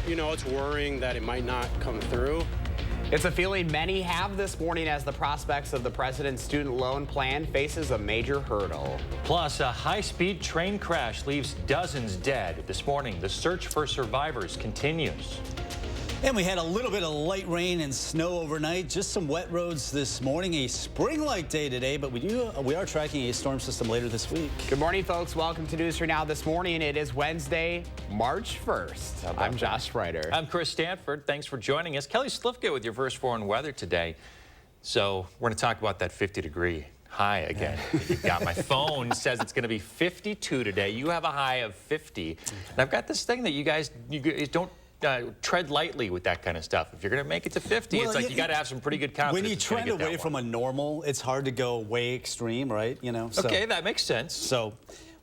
It's worrying that it might not come through. It's a feeling many have this morning as the prospects of the president's student loan plan faces a major hurdle. Plus, a high-speed train crash leaves dozens dead. This morning, the search for survivors continues. And we had a little bit of light rain and snow overnight, just some wet roads this morning. A spring-like day today, but we are tracking a storm system later this week. Good morning, folks. Welcome to News 3 Now this morning. It is Wednesday, March 1st. I'm Josh Ryder. I'm Chris Stanford. Thanks for joining us. Kelly Slifka with your first foreign weather today. So we're going to talk about that 50-degree high again. You've got my phone says it's going to be 52 today. You have a high of 50. And I've got this thing that you guys don't tread lightly with that kind of stuff. If you're going to make it to 50, it's like you got to have some pretty good confidence. When you trend away from a normal, it's hard to go way extreme, right? Okay, that makes sense. So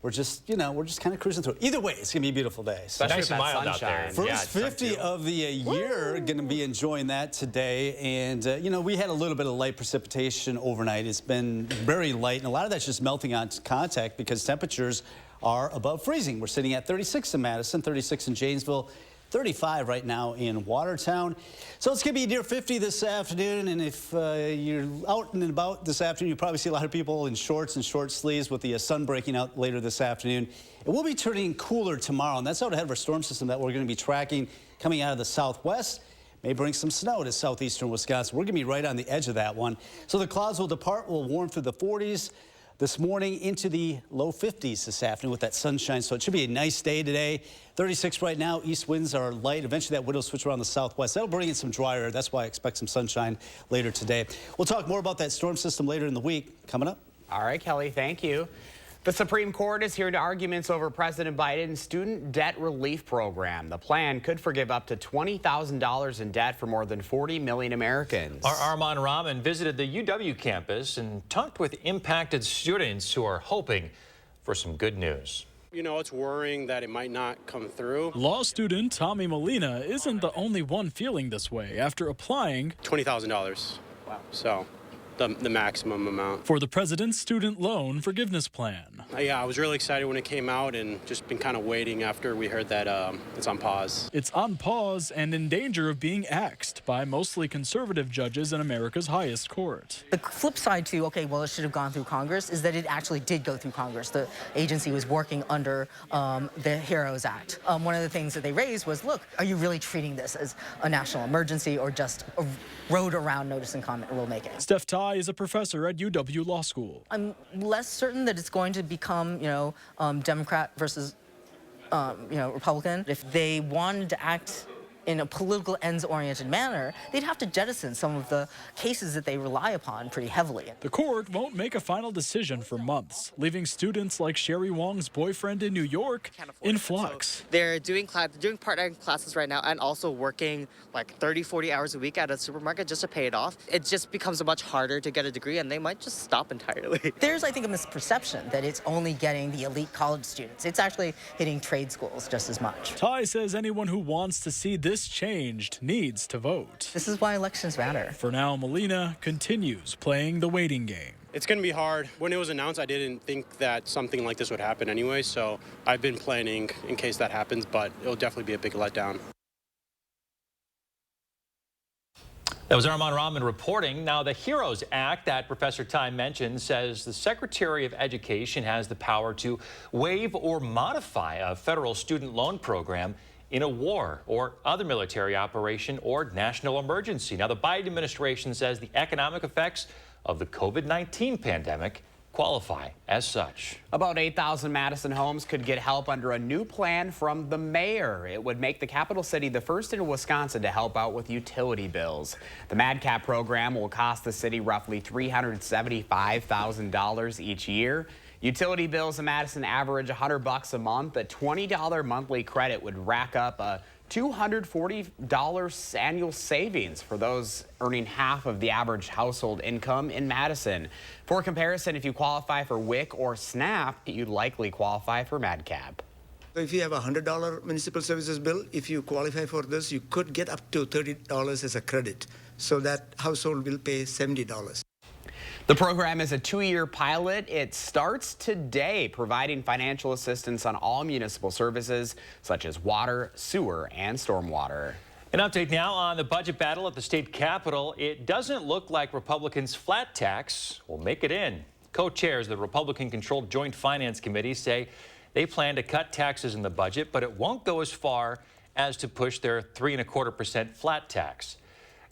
we're just kind of cruising through. Either way, it's going to be a beautiful day. So nice and mild out there. First 50 of the year, going to be enjoying that today. And, we had a little bit of light precipitation overnight. It's been very light, and a lot of that's just melting on contact because temperatures are above freezing. We're sitting at 36 in Madison, 36 in Janesville, 35 right now in Watertown. So it's going to be near 50 this afternoon, and if you're out and about this afternoon, you probably see a lot of people in shorts and short sleeves with the sun breaking out later this afternoon. It will be turning cooler tomorrow, and that's out ahead of our storm system that we're going to be tracking coming out of the southwest. May bring some snow to southeastern Wisconsin. We're going to be right on the edge of that one. So the clouds will depart, will warm through the 40s this morning into the low 50s this afternoon with that sunshine. So it should be a nice day today. 36 right now. East winds are light. Eventually that wind will switch around the southwest. That'll bring in some dry air. That's why I expect some sunshine later today. We'll talk more about that storm system later in the week. Coming up. All right, Kelly, thank you. The Supreme Court is hearing arguments over President Biden's student debt relief program. The plan could forgive up to $20,000 in debt for more than 40 million Americans. Our Armand Rahman visited the UW campus and talked with impacted students who are hoping for some good news. It's worrying that it might not come through. Law student Tommy Molina isn't the only one feeling this way after applying $20,000. Wow. So the maximum amount for the president's student loan forgiveness plan. Yeah, I was really excited when it came out and just been kind of waiting after we heard that it's on pause. It's on pause and in danger of being axed by mostly conservative judges in America's highest court. The flip side to, okay, well, it should have gone through Congress is that it actually did go through Congress. The agency was working under the HEROES Act. One of the things that they raised was, look, are you really treating this as a national emergency or just a road around notice and comment rulemaking? Steph Ty is a professor at UW Law School. I'm less certain that it's going to become, Democrat versus, Republican. If they wanted to act in a political ends-oriented manner, they'd have to jettison some of the cases that they rely upon pretty heavily. The court won't make a final decision for months, leaving students like Sherry Wong's boyfriend in New York in flux. So they're doing part-time classes right now and also working like 30, 40 hours a week at a supermarket just to pay it off. It just becomes much harder to get a degree, and they might just stop entirely. There's, I think, a misperception that it's only getting the elite college students. It's actually hitting trade schools just as much. Ty says anyone who wants to see this changed needs to vote. This is why elections matter. For now, Molina continues playing the waiting game. It's going to be hard. When it was announced, I didn't think that something like this would happen anyway, so I've been planning in case that happens, but it'll definitely be a big letdown. That was Armand Rahman reporting. Now, the HEROES Act that Professor Ty mentioned says the Secretary of Education has the power to waive or modify a federal student loan program in a war or other military operation or national emergency. Now, the Biden administration says the economic effects of the COVID-19 pandemic qualify as such. About 8,000 Madison homes could get help under a new plan from the mayor. It would make the capital city the first in Wisconsin to help out with utility bills. The MadCap program will cost the city roughly $375,000 each year. Utility bills in Madison average $100 a month. A $20 monthly credit would rack up a $240 annual savings for those earning half of the average household income in Madison. For comparison, if you qualify for WIC or SNAP, you'd likely qualify for MadCap. If you have a $100 municipal services bill, if you qualify for this, you could get up to $30 as a credit. So that household will pay $70. The program is a 2-year pilot. It starts today, providing financial assistance on all municipal services such as water, sewer, and stormwater. An update now on the budget battle at the state capitol. It doesn't look like Republicans' flat tax will make it in. Co-chairs of the Republican-controlled Joint Finance Committee say they plan to cut taxes in the budget, but it won't go as far as to push their 3.25% flat tax.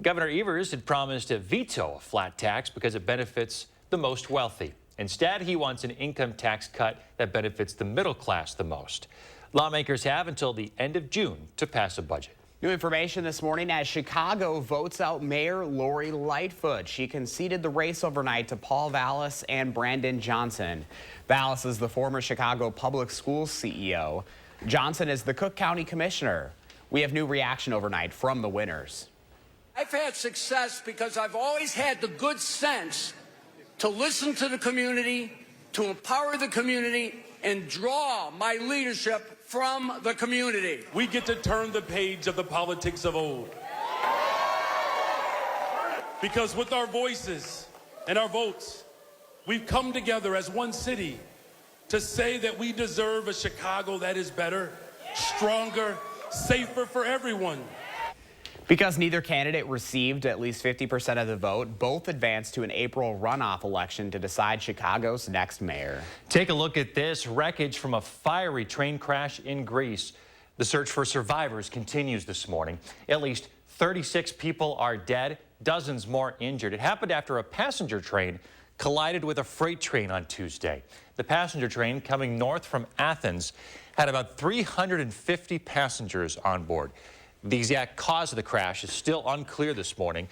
Governor Evers had promised to veto a flat tax because it benefits the most wealthy. Instead, he wants an income tax cut that benefits the middle class the most. Lawmakers have until the end of June to pass a budget. New information this morning as Chicago votes out Mayor Lori Lightfoot. She conceded the race overnight to Paul Vallis and Brandon Johnson. Vallis is the former Chicago Public Schools CEO. Johnson is the Cook County Commissioner. We have new reaction overnight from the winners. I've had success because I've always had the good sense to listen to the community, to empower the community, and draw my leadership from the community. We get to turn the page of the politics of old. Because with our voices and our votes, we've come together as one city to say that we deserve a Chicago that is better, stronger, safer for everyone. Because neither candidate received at least 50% of the vote, both advanced to an April runoff election to decide Chicago's next mayor. Take a look at this wreckage from a fiery train crash in Greece. The search for survivors continues this morning. At least 36 people are dead, dozens more injured. It happened after a passenger train collided with a freight train on Tuesday. The passenger train coming north from Athens had about 350 passengers on board. The exact cause of the crash is still unclear this morning.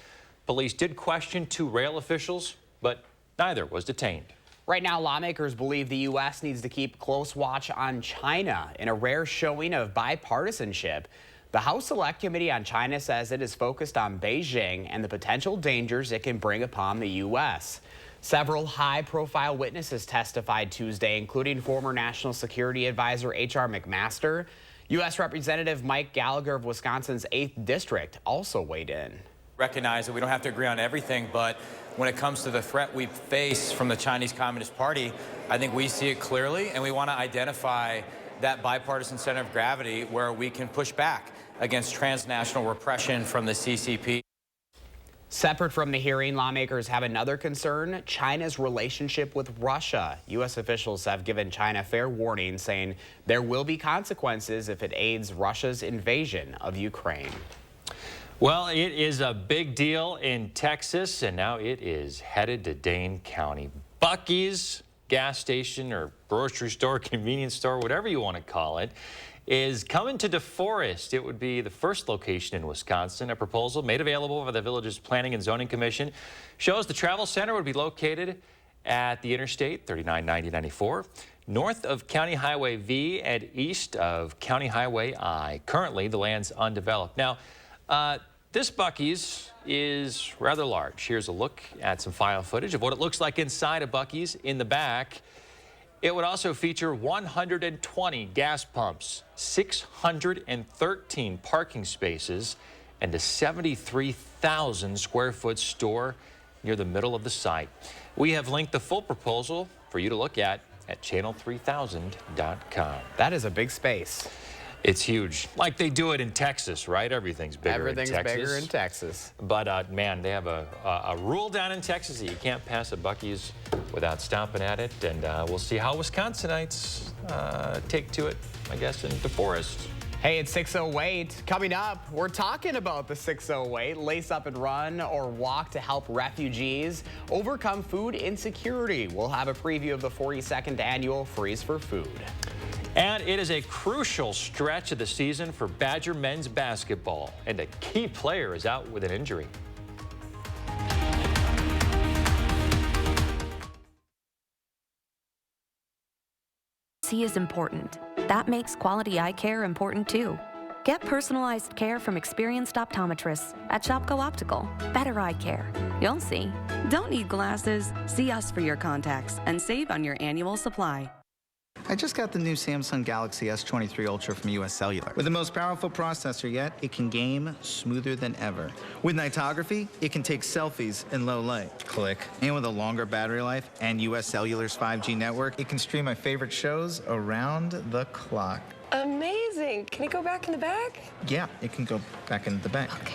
Police did question 2 rail officials, but neither was detained. Right now, lawmakers believe the U.S. needs to keep close watch on China in a rare showing of bipartisanship. The House Select Committee on China says it is focused on Beijing and the potential dangers it can bring upon the U.S. Several high-profile witnesses testified Tuesday, including former National Security Advisor H.R. McMaster. U.S. Representative Mike Gallagher of Wisconsin's 8th District also weighed in. Recognize that we don't have to agree on everything, but when it comes to the threat we face from the Chinese Communist Party, I think we see it clearly, and we want to identify that bipartisan center of gravity where we can push back against transnational repression from the CCP. Separate from the hearing, lawmakers have another concern: China's relationship with Russia. U.S. officials have given China fair warning, saying there will be consequences if it aids Russia's invasion of Ukraine. Well, it is a big deal in Texas, and now it is headed to Dane County. Buc-ee's gas station or grocery store, convenience store, whatever you want to call it, is coming to DeForest. It would be the first location in Wisconsin. A proposal made available by the village's Planning and Zoning Commission shows the travel center would be located at the Interstate 3990-94, north of County Highway V and east of County Highway I. Currently, the land's undeveloped. Now, this Buc-ee's is rather large. Here's a look at some file footage of what it looks like inside a Buc-ee's. In the back, it would also feature 120 gas pumps, 613 parking spaces, and a 73,000 square foot store near the middle of the site. We have linked the full proposal for you to look at channel3000.com. That is a big space. It's huge. Like they do it in Texas, right? Everything's bigger in Texas. Everything's bigger in Texas. But, man, they have a rule down in Texas that you can't pass a Buc-ee's without stopping at it. And we'll see how Wisconsinites take to it, I guess, in DeForest. Hey, it's 6:08. Coming up, we're talking about the 6:08, Lace Up and Run or walk to help refugees overcome food insecurity. We'll have a preview of the 42nd annual Freeze for Food. And it is a crucial stretch of the season for Badger men's basketball, and a key player is out with an injury. Privacy is important. That makes quality eye care important too. Get personalized care from experienced optometrists at Shopko Optical. Better eye care. You'll see. Don't need glasses? See us for your contacts and save on your annual supply. I just got the new Samsung Galaxy S23 Ultra from US Cellular. With the most powerful processor yet, it can game smoother than ever. With nightography, it can take selfies in low light. Click. And with a longer battery life and US Cellular's 5G network, it can stream my favorite shows around the clock. Amazing. Can it go back in the bag? Yeah, it can go back into the bag. Okay.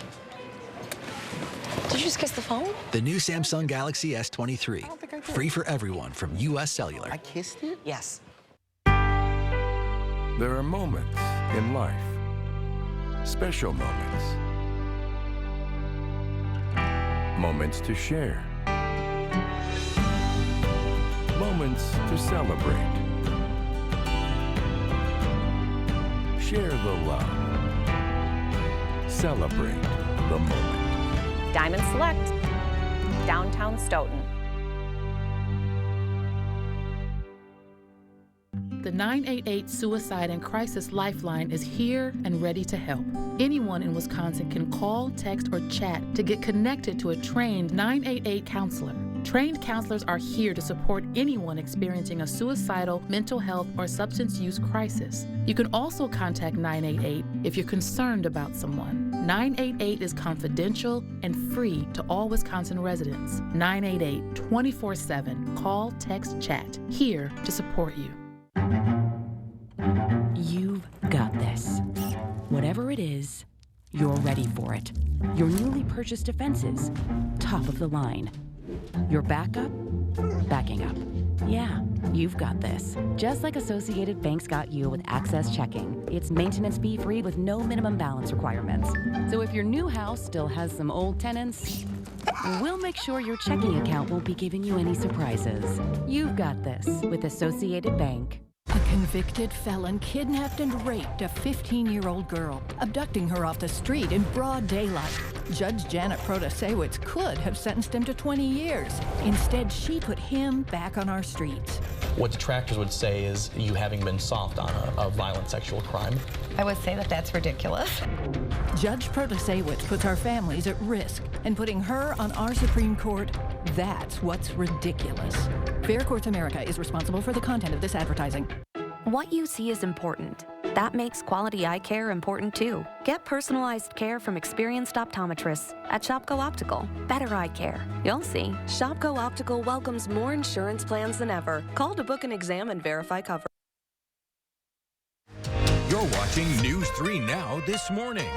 Did you just kiss the phone? The new Samsung Galaxy S23. I don't think I did. Free for everyone from US Cellular. I kissed it? Yes. There are moments in life, special moments, moments to share, moments to celebrate. Share the love. Celebrate the moment. Diamond Select, downtown Stoughton. The 988 Suicide and Crisis Lifeline is here and ready to help. Anyone in Wisconsin can call, text, or chat to get connected to a trained 988 counselor. Trained counselors are here to support anyone experiencing a suicidal, mental health, or substance use crisis. You can also contact 988 if you're concerned about someone. 988 is confidential and free to all Wisconsin residents. 988 24/7. Call, text, chat. Here to support you. You've got this. Whatever it is, you're ready for it. Your newly purchased defenses, top of the line. Your backup, backing up. Yeah, you've got this. Just like Associated Bank's got you with Access Checking. It's maintenance fee-free with no minimum balance requirements. So if your new house still has some old tenants, we'll make sure your checking account won't be giving you any surprises. You've got this with Associated Bank. A convicted felon kidnapped and raped a 15-year-old girl, abducting her off the street in broad daylight. Judge Janet Protasewicz could have sentenced him to 20 years. Instead, she put him back on our streets. What detractors would say is you having been soft on a violent sexual crime. I would say that that's ridiculous. Judge Protasewicz puts our families at risk, and putting her on our Supreme Court, that's what's ridiculous. Fair Courts America is responsible for the content of this advertising. What you see is important. That makes quality eye care important too. Get personalized care from experienced optometrists at Shopko Optical. Better eye care. You'll see. Shopko Optical welcomes more insurance plans than ever. Call to book an exam and verify coverage. You're watching News 3 Now this morning.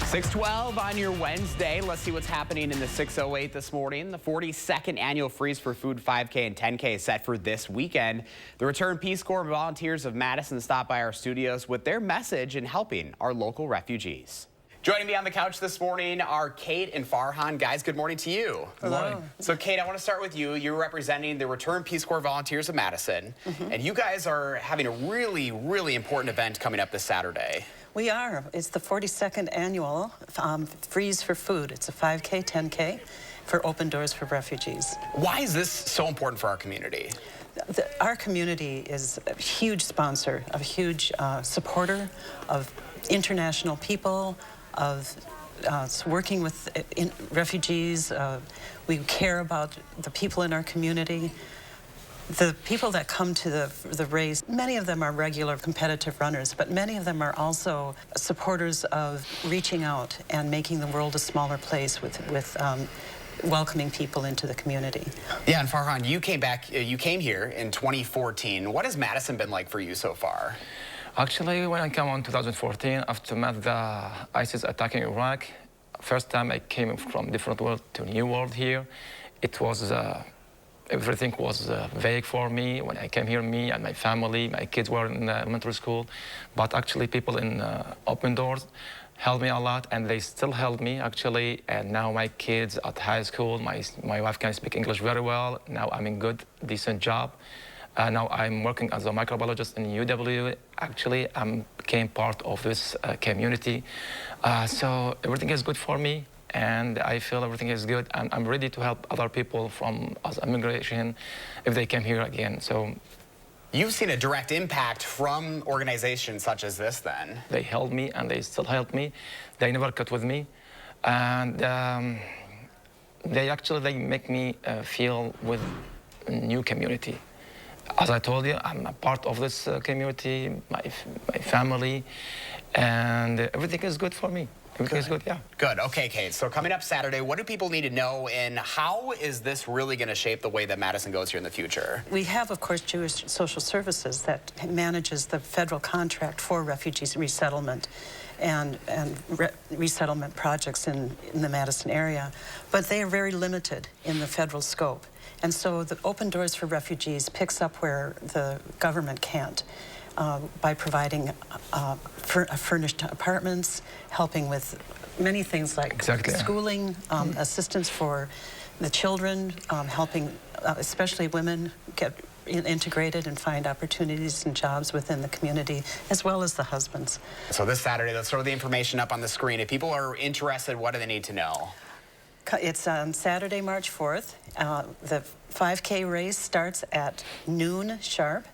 6:12 on your Wednesday. Let's see what's happening in the 608 this morning. The 42nd annual Freeze for Food 5K and 10K is set for this weekend. The Return Peace Corps volunteers of Madison stopped by our studios with their message in helping our local refugees. Joining me on the couch this morning are Kate and Farhan. Guys, good morning to you. Good morning. So Kate, I want to start with you. You're representing the Return Peace Corps volunteers of Madison. And you guys are having a really, really important event coming up this Saturday. We are. It's the 42nd annual Freeze for Food. It's a 5K, 10K for Open Doors for Refugees. Why is this so important for our community? Our community is a huge sponsor, a huge supporter of international people, of working with refugees. We care about the people in our community. The people that come to the race, many of them are regular competitive runners, but many of them are also supporters of reaching out and making the world a smaller place with welcoming people into the community. Yeah, and Farhan, you came here in 2014. What has Madison been like for you so far? Actually, when I came in 2014, after the ISIS attacking Iraq, first time I came from different world to new world here, it was everything was vague for me. When I came here, me and my family, my kids were in elementary school, but actually people in Open Doors helped me a lot, and they still help me actually. And now my kids at high school, my wife can speak English very well. Now I'm in good, decent job. Now I'm working as a microbiologist in UW. Actually, I became part of this community. So everything is good for me, and I feel everything is good. And I'm ready to help other people from as immigration if they came here again. So you've seen a direct impact from organizations such as this then. They helped me, and they still help me. They never cut with me. And they make me feel with a new community. As I told you, I'm a part of this community, my family, and everything is good for me. Everything is good, yeah. Good. Okay, Kate. So coming up Saturday, what do people need to know, and how is this really going to shape the way that Madison goes here in the future? We have, of course, Jewish Social Services that manages the federal contract for refugees resettlement and resettlement projects in the Madison area, but they are very limited in the federal scope. And so the Open Doors for Refugees picks up where the government can't. By providing furnished apartments, helping with many things like schooling, assistance for the children, helping especially women get integrated and find opportunities and jobs within the community, as well as the husbands. So this Saturday, let's throw the information up on the screen. If people are interested, what do they need to know? It's on Saturday, March 4th. The 5K race starts at noon sharp.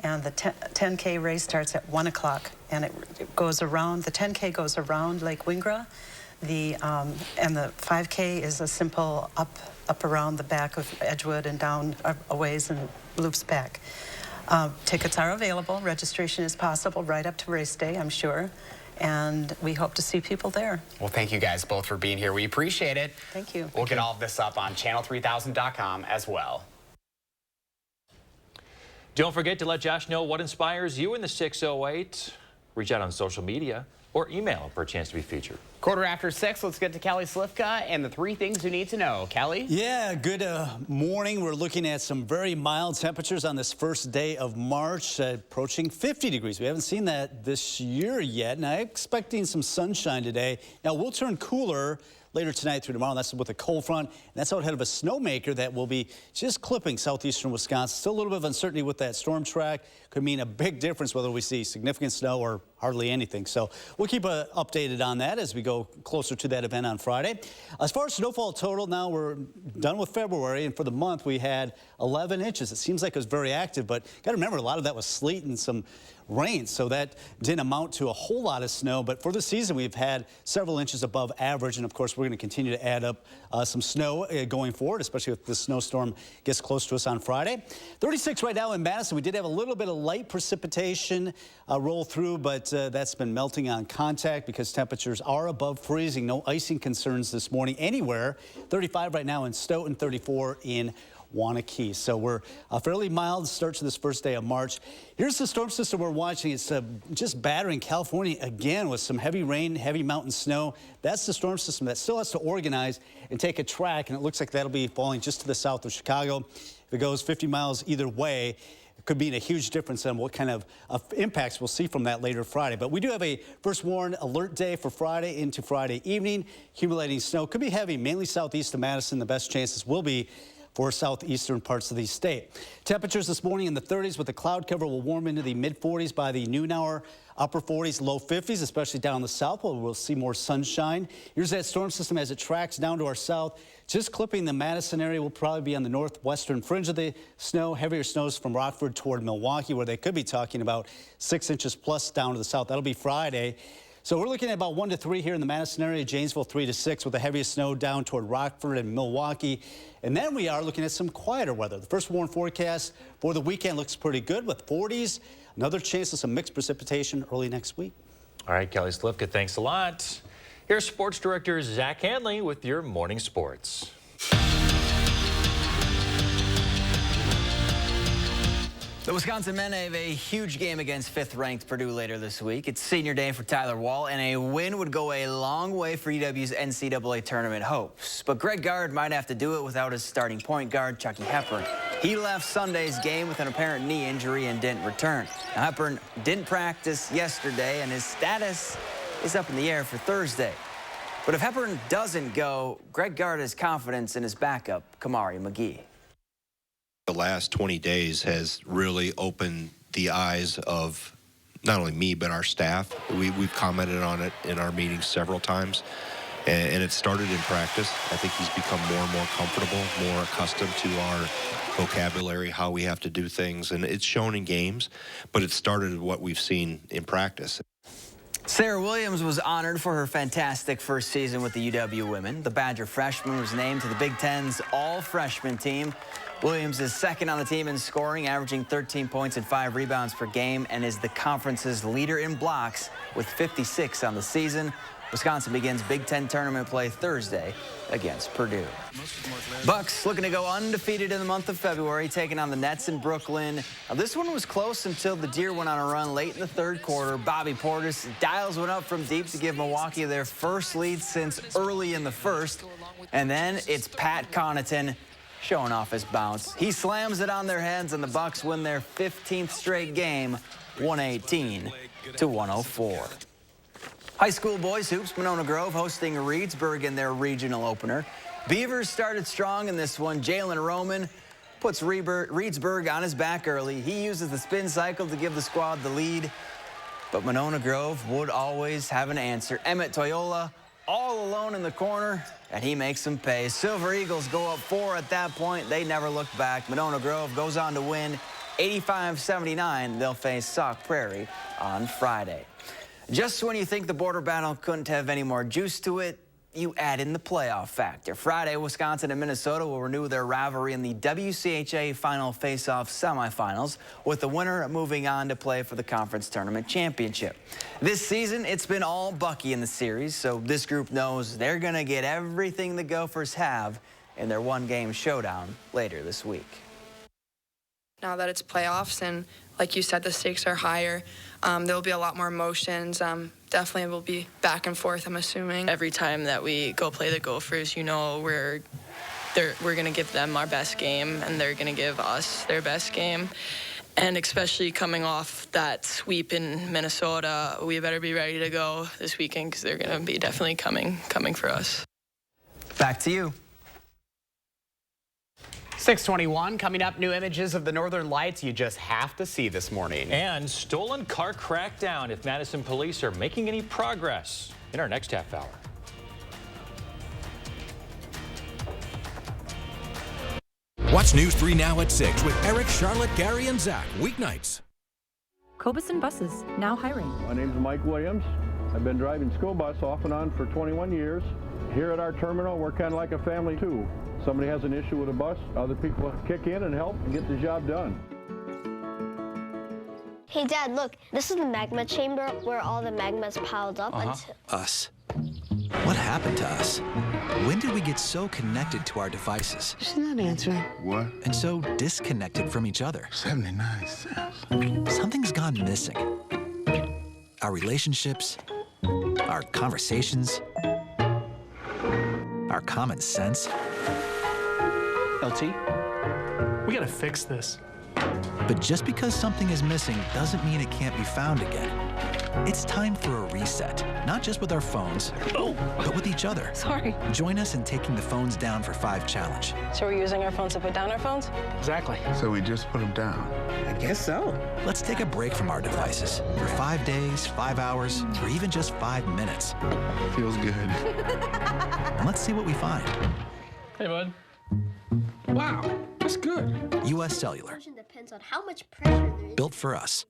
And the 10K race starts at 1 o'clock, and it goes around. The 10K goes around Lake Wingra, and the 5K is a simple up around the back of Edgewood and down a ways and loops back. Tickets are available. Registration is possible right up to race day, I'm sure, and we hope to see people there. Well, thank you guys both for being here. We appreciate it. Thank you. We'll get all of this up on channel3000.com as well. Don't forget to let Josh know what inspires you in the 608. Reach out on social media or email for a chance to be featured. 6:15, let's get to Kelly Slifka and the 3 things you need to know. Kelly? Yeah, good morning. We're looking at some very mild temperatures on this first day of March, approaching 50 degrees. We haven't seen that this year yet, and I'm expecting some sunshine today. Now, we'll turn cooler later tonight through tomorrow. That's with a cold front. And that's out ahead of a snowmaker that will be just clipping southeastern Wisconsin. Still a little bit of uncertainty with that storm track. Could mean a big difference whether we see significant snow or hardly anything. So we'll keep updated on that as we go closer to that event on Friday. As far as snowfall total, now we're done with February, and for the month we had 11 inches. It seems like it was very active, but got to remember a lot of that was sleet and some rain, so that didn't amount to a whole lot of snow. But for the season, we've had several inches above average, and of course, we're going to continue to add up some snow going forward, especially if the snowstorm gets close to us on Friday. 36 right now in Madison. We did have a little bit of light precipitation roll through, but that's been melting on contact because temperatures are above freezing. No icing concerns this morning anywhere. 35 right now in Stoughton, 34 in Wanakee. So we're a fairly mild start to this first day of March. Here's the storm system we're watching. It's just battering California again with some heavy rain, heavy mountain snow. That's the storm system that still has to organize and take a track, and it looks like that'll be falling just to the south of Chicago. If it goes 50 miles either way, it could mean a huge difference on what kind of impacts we'll see from that later Friday. But we do have a first warn alert day for Friday into Friday evening. Accumulating snow could be heavy, mainly southeast of Madison. The best chances will be for southeastern parts of the state. Temperatures this morning in the 30s with the cloud cover will warm into the mid-40s by the noon hour, upper 40s, low 50s, especially down the south where we'll see more sunshine. Here's that storm system as it tracks down to our south. Just clipping the Madison area. Will probably be on the northwestern fringe of the snow. Heavier snows from Rockford toward Milwaukee, where they could be talking about 6 inches plus down to the south. That'll be Friday. So we're looking at about 1 to 3 here in the Madison area, Janesville 3 to 6 with the heaviest snow down toward Rockford and Milwaukee. And then we are looking at some quieter weather. The first warn forecast for the weekend looks pretty good with 40s. Another chance of some mixed precipitation early next week. All right, Kelly Slifka, thanks a lot. Here's Sports Director Zach Hanley with your morning sports. The Wisconsin men have a huge game against 5th-ranked Purdue later this week. It's senior day for Tyler Wall, and a win would go a long way for UW's NCAA tournament hopes. But Greg Gard might have to do it without his starting point guard, Chucky Hepburn. He left Sunday's game with an apparent knee injury and didn't return. Now, Hepburn didn't practice yesterday, and his status is up in the air for Thursday. But if Hepburn doesn't go, Greg Gard has confidence in his backup, Kamari McGee. The last 20 days has really opened the eyes of not only me, but our staff. We've commented on it in our meetings several times, and it started in practice. I think he's become more and more comfortable, more accustomed to our vocabulary, how we have to do things, and it's shown in games, but it started with what we've seen in practice. Sarah Williams was honored for her fantastic first season with the UW women. The Badger freshman was named to the Big Ten's all-freshman team. Williams is second on the team in scoring, averaging 13 points and 5 rebounds per game, and is the conference's leader in blocks with 56 on the season. Wisconsin begins Big Ten tournament play Thursday against Purdue. Bucks looking to go undefeated in the month of February, taking on the Nets in Brooklyn. Now, this one was close until the Deer went on a run late in the third quarter. Bobby Portis dials one up from deep to give Milwaukee their first lead since early in the first. And then it's Pat Connaughton showing off his bounce. He slams it on their heads, and the Bucks win their 15th straight game, 118-104. High school boys hoops, Monona Grove hosting Reedsburg in their regional opener. Beavers started strong in this one. Jalen Roman puts Reedsburg on his back early. He uses the spin cycle to give the squad the lead, but Monona Grove would always have an answer. Emmett Toyola all alone in the corner, and he makes them pay. Silver Eagles go up 4 at that point. They never look back. Monona Grove goes on to win 85-79. They'll face Sauk Prairie on Friday. Just when you think the border battle couldn't have any more juice to it, you add in the playoff factor. Friday, Wisconsin and Minnesota will renew their rivalry in the WCHA Final Face-Off semifinals, with the winner moving on to play for the conference tournament championship. This season, it's been all Bucky in the series, so this group knows they're going to get everything the Gophers have in their one-game showdown later this week. Now that it's playoffs and, like you said, the stakes are higher, there'll be a lot more emotions. Definitely will be back and forth, I'm assuming. Every time that we go play the Gophers, you know, we're going to give them our best game, and they're going to give us their best game. And especially coming off that sweep in Minnesota, we better be ready to go this weekend because they're going to be definitely coming for us. Back to you. 6:21 coming up, new images of the Northern Lights you just have to see this morning. And stolen car crackdown if Madison police are making any progress in our next half hour. Watch News 3 now at 6 with Eric, Charlotte, Gary, and Zach. Weeknights. Cobison Buses, now hiring. My name's Mike Williams. I've been driving school bus off and on for 21 years. Here at our terminal, we're kind of like a family, too. Somebody has an issue with a bus, other people kick in and help and get the job done. Hey, Dad, look. This is the magma chamber where all the magma's piled up until... Us. What happened to us? When did we get so connected to our devices? She's not answering. What? And so disconnected from each other. 79 cents. Something's gone missing. Our relationships, our conversations, our common sense. LT, we gotta fix this. But just because something is missing doesn't mean it can't be found again. It's time for a reset, not just with our phones, but with each other. Sorry. Join us in taking the phones down for 5 challenge. So we're using our phones to put down our phones? Exactly. So we just put them down. I guess so. Let's take a break from our devices for 5 days, 5 hours, or even just 5 minutes. Feels good. And let's see what we find. Hey, bud. Wow, that's good. U.S. Cellular. Depends on how much pressure there is. Built for us.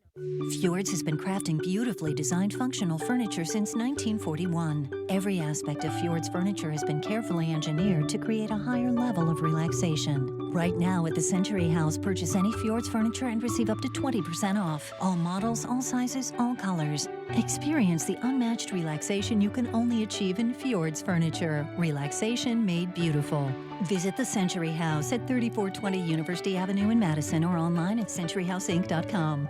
Fjords has been crafting beautifully designed functional furniture since 1941. Every aspect of Fjords furniture has been carefully engineered to create a higher level of relaxation. Right now at the Century House, purchase any Fjords furniture and receive up to 20% off. All models, all sizes, all colors. Experience the unmatched relaxation you can only achieve in Fjords furniture. Relaxation made beautiful. Visit the Century House at 3420 University Avenue in Madison or online at centuryhouseinc.com.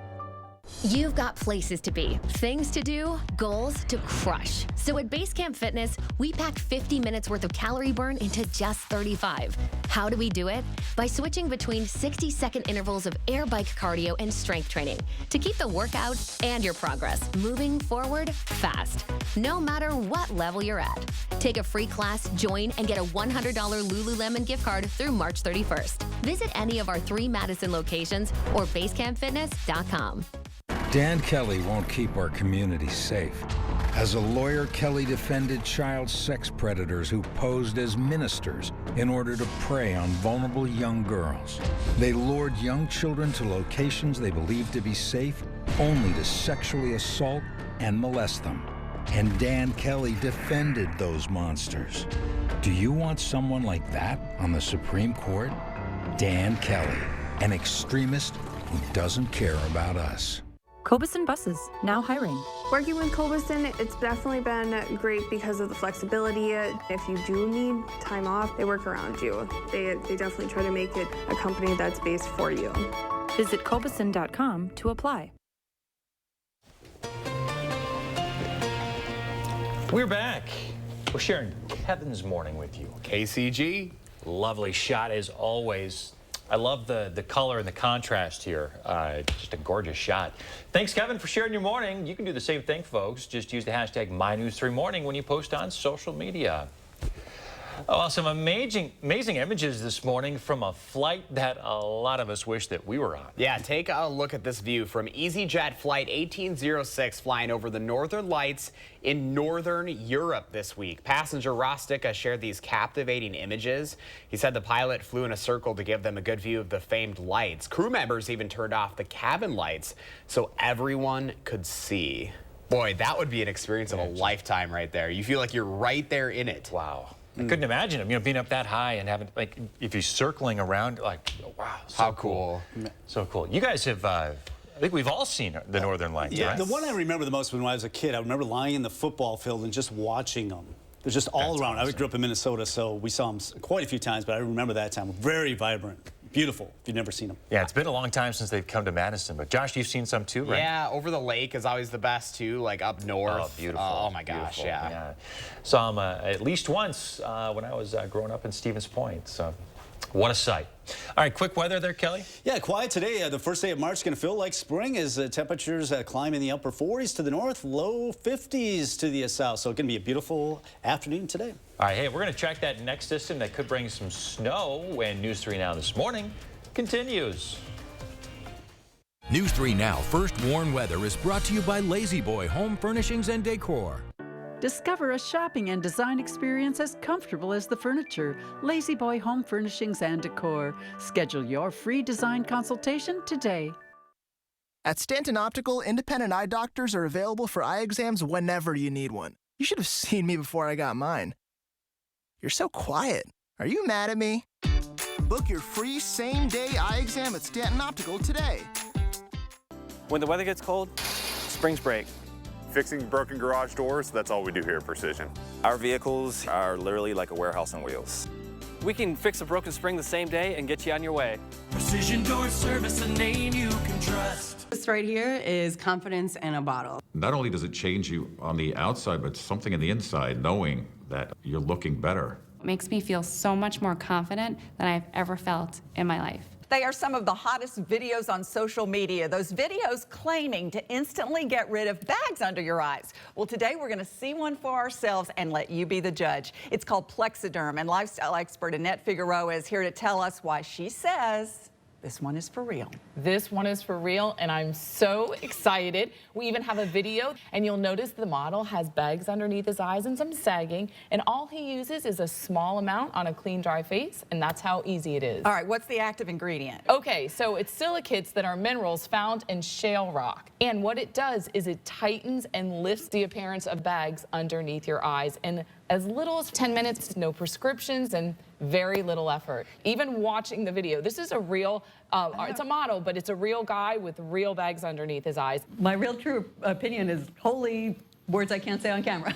You've got places to be, things to do, goals to crush. So at Basecamp Fitness, we pack 50 minutes worth of calorie burn into just 35. How do we do it? By switching between 60-second intervals of air bike cardio and strength training to keep the workout and your progress moving forward fast, no matter what level you're at. Take a free class, join, and get a $100 Lululemon gift card through March 31st. Visit any of our 3 Madison locations or basecampfitness.com. Dan Kelly won't keep our community safe. As a lawyer, Kelly defended child sex predators who posed as ministers in order to prey on vulnerable young girls. They lured young children to locations they believed to be safe, only to sexually assault and molest them. And Dan Kelly defended those monsters. Do you want someone like that on the Supreme Court? Dan Kelly, an extremist who doesn't care about us. Cobuson Buses, now hiring. Working with Cobuson, it's definitely been great because of the flexibility. If you do need time off, they work around you. They definitely try to make it a company that's based for you. Visit Cobuson.com to apply. We're back. We're sharing Kevin's morning with you. KCG. Lovely shot as always. I love the color and the contrast here. Just a gorgeous shot. Thanks, Kevin, for sharing your morning. You can do the same thing, folks. Just use the hashtag MyNews3Morning when you post on social media. Oh, some amazing images this morning from a flight that a lot of us wish that we were on. Yeah, take a look at this view from EasyJet Flight 1806 flying over the Northern Lights in Northern Europe this week. Passenger Rostica shared these captivating images. He said the pilot flew in a circle to give them a good view of the famed lights. Crew members even turned off the cabin lights so everyone could see. Boy, that would be an experience of a lifetime right there. You feel like you're right there in it. Wow. I couldn't imagine him, being up that high and having, like, if you're circling around, like, wow. So how cool. So cool. You guys have, I think we've all seen the Northern Lights, yeah, right? The one I remember the most when I was a kid, I remember lying in the football field and just watching them. They're just all around. Awesome. I grew up in Minnesota, so we saw them quite a few times, but I remember that time. Very vibrant. Beautiful, if you've never seen them. Yeah, it's been a long time since they've come to Madison, but Josh, you've seen some too, right? Yeah, over the lake is always the best too, like up north. Oh, beautiful. Oh my gosh, yeah. Saw them at least once when I was growing up in Stevens Point, so what a sight. All right, quick weather there, Kelly? Yeah, quiet today. The first day of March is going to feel like spring as temperatures climb in the upper 40s to the north, low 50s to the south. So it's going to be a beautiful afternoon today. All right, hey, we're going to check that next system that could bring some snow when News 3 Now this morning continues. News 3 Now First Warn Weather is brought to you by Lazy Boy Home Furnishings and Decor. Discover a shopping and design experience as comfortable as the furniture. Lazy Boy Home Furnishings and Decor. Schedule your free design consultation today. At Stanton Optical, independent eye doctors are available for eye exams whenever you need one. You should have seen me before I got mine. You're so quiet. Are you mad at me? Book your free same-day eye exam at Stanton Optical today. When the weather gets cold, springs break. Fixing broken garage doors, that's all we do here at Precision. Our vehicles are literally like a warehouse on wheels. We can fix a broken spring the same day and get you on your way. Precision Door Service, a name you can trust. This right here is confidence in a bottle. Not only does it change you on the outside, but something in the inside, knowing that you're looking better. It makes me feel so much more confident than I've ever felt in my life. They are some of the hottest videos on social media. Those videos claiming to instantly get rid of bags under your eyes. Well, today we're going to see one for ourselves and let you be the judge. It's called Plexiderm, and lifestyle expert Annette Figueroa is here to tell us why she says this one is for real. This one is for real, and I'm so excited. We even have a video, and you'll notice the model has bags underneath his eyes and some sagging, and all he uses is a small amount on a clean, dry face, and that's how easy it is. All right, what's the active ingredient? Okay, so it's silicates that are minerals found in shale rock, and what it does is it tightens and lifts the appearance of bags underneath your eyes, and as little as 10 minutes, no prescriptions, and very little effort. Even watching the video, this is a real, it's a model, but it's a real guy with real bags underneath his eyes. My real true opinion is holy words I can't say on camera.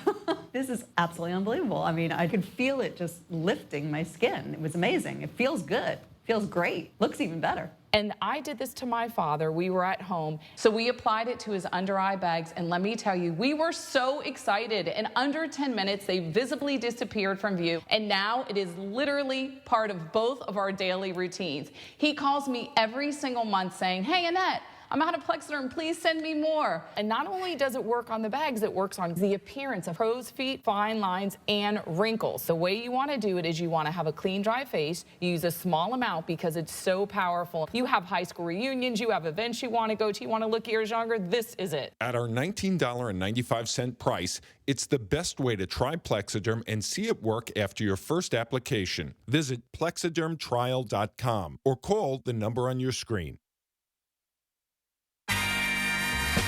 This is absolutely unbelievable. I mean, I could feel it just lifting my skin. It was amazing. It feels good. Feels great. Looks even better. And I did this to my father. We were at home, so we applied it to his under eye bags, and let me tell you, we were so excited. In under 10 minutes, they visibly disappeared from view, and now it is literally part of both of our daily routines. He calls me every single month saying, "Hey, Annette, I'm out of Plexiderm, please send me more." And not only does it work on the bags, it works on the appearance of crow's feet, fine lines, and wrinkles. The way you want to do it is you want to have a clean, dry face. You use a small amount because it's so powerful. You have high school reunions, you have events you want to go to, you want to look years younger, this is it. At our $19.95 price, it's the best way to try Plexiderm and see it work after your first application. Visit plexidermtrial.com or call the number on your screen.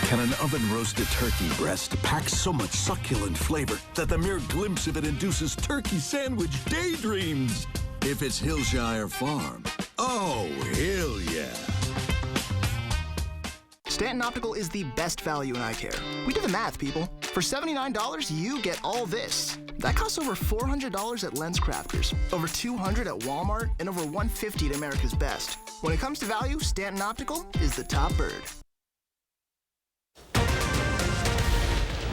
Can an oven-roasted turkey breast pack so much succulent flavor that the mere glimpse of it induces turkey sandwich daydreams? If it's Hillshire Farm, Oh, hell yeah. Stanton Optical is the best value in eye care. We did the math, people. For $79, you get all this. That costs over $400 at LensCrafters, over $200 at Walmart, and over $150 at America's Best. When it comes to value, Stanton Optical is the top bird.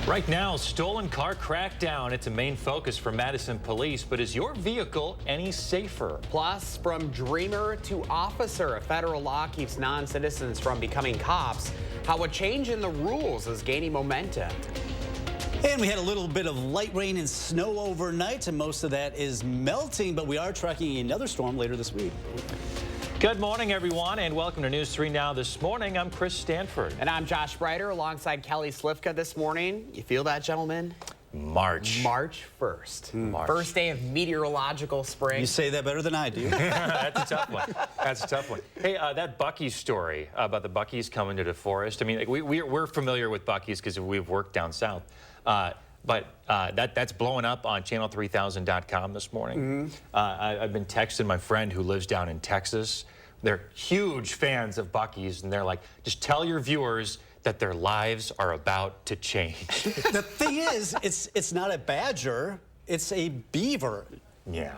Right now, stolen car crackdown. It's a main focus for Madison police, but is your vehicle any safer? Plus, from dreamer to officer, a federal law keeps non-citizens from becoming cops. How a change in the rules is gaining momentum. And we had a little bit of light rain and snow overnight, and most of that is melting, but we are tracking another storm later this week. Good morning, everyone, and welcome to News 3 Now this morning. I'm Chris Stanford. And I'm Josh Breiter alongside Kelly Slifka this morning. You feel that, gentlemen? March 1st. March. First day of meteorological spring. You say that better than I do. That's a tough one. That's a tough one. Hey, that Buc-ee's story about the Buc-ee's coming to DeForest. I mean, like, we're familiar with Buc-ee's because we've worked down south. But that's blowing up on channel3000.com this morning. I've been texting my friend who lives down in Texas. They're huge fans of Buc-ee's, and they're like, just tell your viewers that their lives are about to change. The thing is, it's not a badger, it's a beaver. Yeah.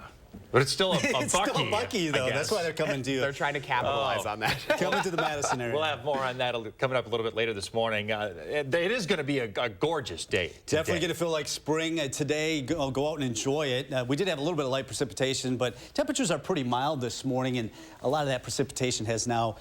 But it's still a Buc-ee. It's still a Buc-ee, though. That's why they're coming to you. They're trying to capitalize on that. Coming to the Madison area. We'll have more on that coming up a little bit later this morning. It is going to be a gorgeous day. Definitely going to feel like spring today. Go out and enjoy it. We did have a little bit of light precipitation, but temperatures are pretty mild this morning, and a lot of that precipitation has now